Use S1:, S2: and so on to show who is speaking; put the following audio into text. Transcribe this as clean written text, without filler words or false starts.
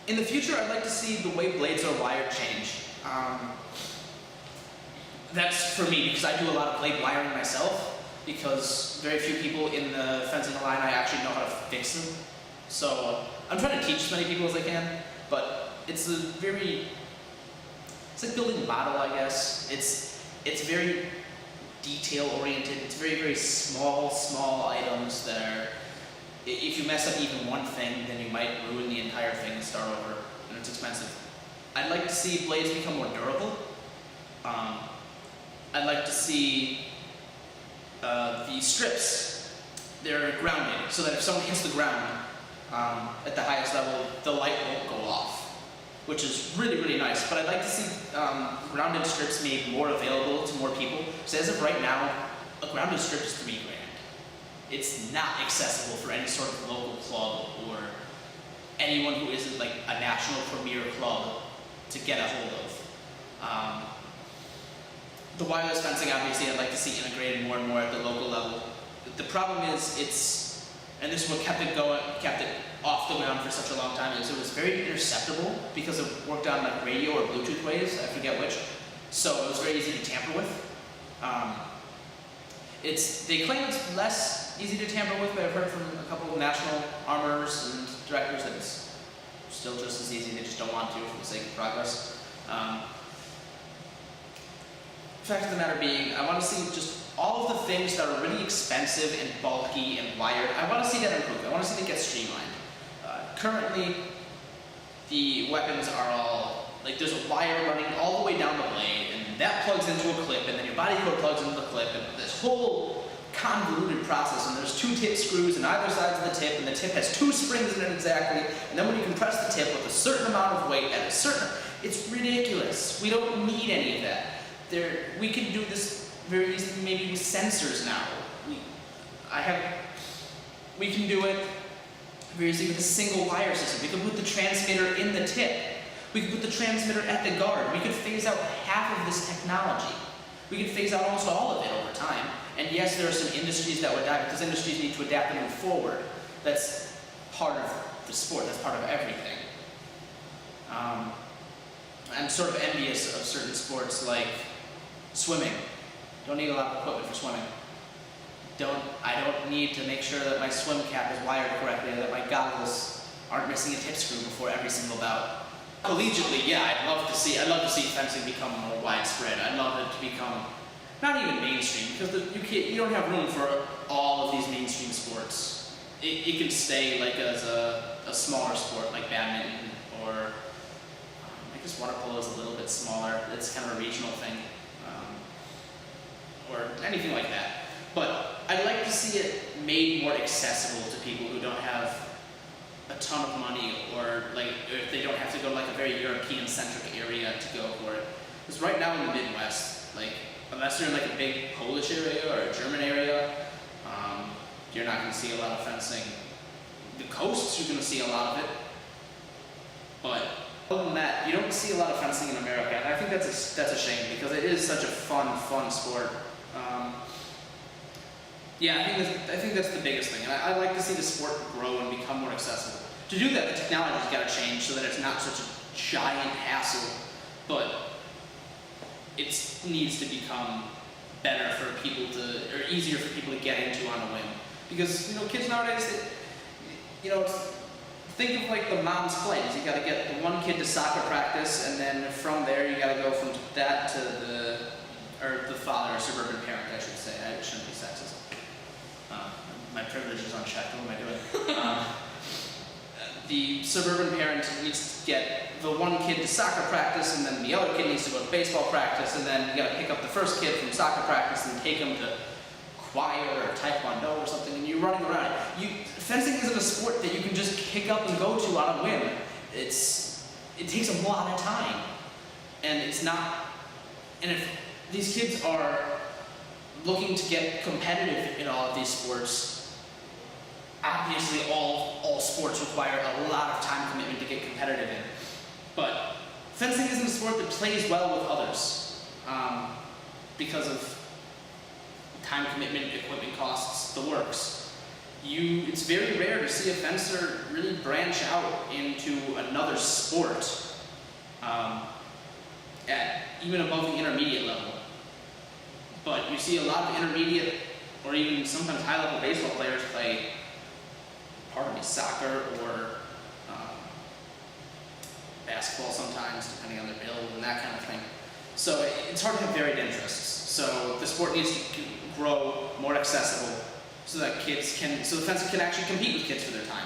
S1: In the future, I'd like to see the way blades are wired change. That's for me, because I do a lot of blade wiring myself, because very few people in the fencing line I actually know how to fix them. So I'm trying to teach as many people as I can, but it's like building a model, I guess. It's very detail oriented. It's very, very small items that are, if you mess up even one thing, then you might ruin the entire thing and start over, and it's expensive. I'd like to see blades become more durable. I'd like to see the strips, they're grounded, so that if someone hits the ground at the highest level, the light won't go off, which is really, really nice. But I'd like to see grounded strips made more available to more people. So as of right now, a grounded strip is $3 grand. It's not accessible for any sort of local club or anyone who isn't like a national premier club to get a hold of. The wireless fencing, obviously, I'd like to see integrated more and more at the local level. The problem is, and this is what kept it off the ground for such a long time, is it was very interceptable because it worked on like radio or Bluetooth waves, I forget which. So it was very easy to tamper with. They claim it's less easy to tamper with, but I've heard from a couple of national armorers and directors that it's still just as easy, they just don't want to for the sake of progress. Fact of the matter being, I want to see just all of the things that are really expensive and bulky and wired. I want to see that improved. I want to see that get streamlined. Currently, the weapons are all, like there's a wire running all the way down the blade, and that plugs into a clip, and then your body code plugs into the clip, and this whole convoluted process, and there's 2 tip screws on either side of the tip, and the tip has 2 springs in it exactly, and then when you compress the tip with a certain amount of weight at a certain, it's ridiculous. We don't need any of that. We can do this very easily, maybe with sensors now. We can do it very easily with a single wire system. We can put the transmitter in the tip. We can put the transmitter at the guard. We could phase out half of this technology. We could phase out almost all of it over time. And yes, there are some industries that would die, but those industries need to adapt and move forward. That's part of the sport. That's part of everything. I'm sort of envious of certain sports like swimming. Don't need a lot of equipment for swimming. I don't need to make sure that my swim cap is wired correctly or that my goggles aren't missing a tip screw before every single bout. Collegiately, yeah, I'd love to see fencing become more widespread. I'd love it to become not even mainstream, because you don't have room for all of these mainstream sports. It can stay like as a smaller sport like badminton, or I guess water polo is a little bit smaller. It's kind of a regional thing. Or anything like that. But I'd like to see it made more accessible to people who don't have a ton of money, or like if they don't have to go to like a very European-centric area to go for it. Because right now in the Midwest, like unless you're in like a big Polish area or a German area, you're not going to see a lot of fencing. The coasts, you're going to see a lot of it. But other than that, you don't see a lot of fencing in America, and I think that's a shame, because it is such a fun sport. Yeah, I think that's the biggest thing, and I'd like to see the sport grow and become more accessible. To do that, the technology's got to change so that it's not such a giant hassle, but it needs to become better for people or easier for people to get into on a whim. Because, kids nowadays, think of like the mom's plays. You got to get the one kid to soccer practice, and then from there you got to go from that to the father or suburban parent, I should say. I shouldn't be sexist. My privilege is unchecked. What am I doing? The suburban parent needs to get the one kid to soccer practice, and then the other kid needs to go to baseball practice, and then you got to pick up the first kid from soccer practice and take him to choir or taekwondo or something, and you're running around. Fencing isn't a sport that you can just kick up and go to on a whim. It takes a lot of time, and it's not. And if these kids are looking to get competitive in all of these sports, obviously all sports require a lot of time commitment to get competitive in. But fencing isn't a sport that plays well with others because of time commitment, equipment costs, the works. it's very rare to see a fencer really branch out into another sport at even above the intermediate level. But you see a lot of intermediate or even sometimes high-level baseball players play, soccer or basketball sometimes, depending on their build and that kind of thing. So it's hard to have varied interests. So the sport needs to grow more accessible so that the fencer can actually compete with kids for their time.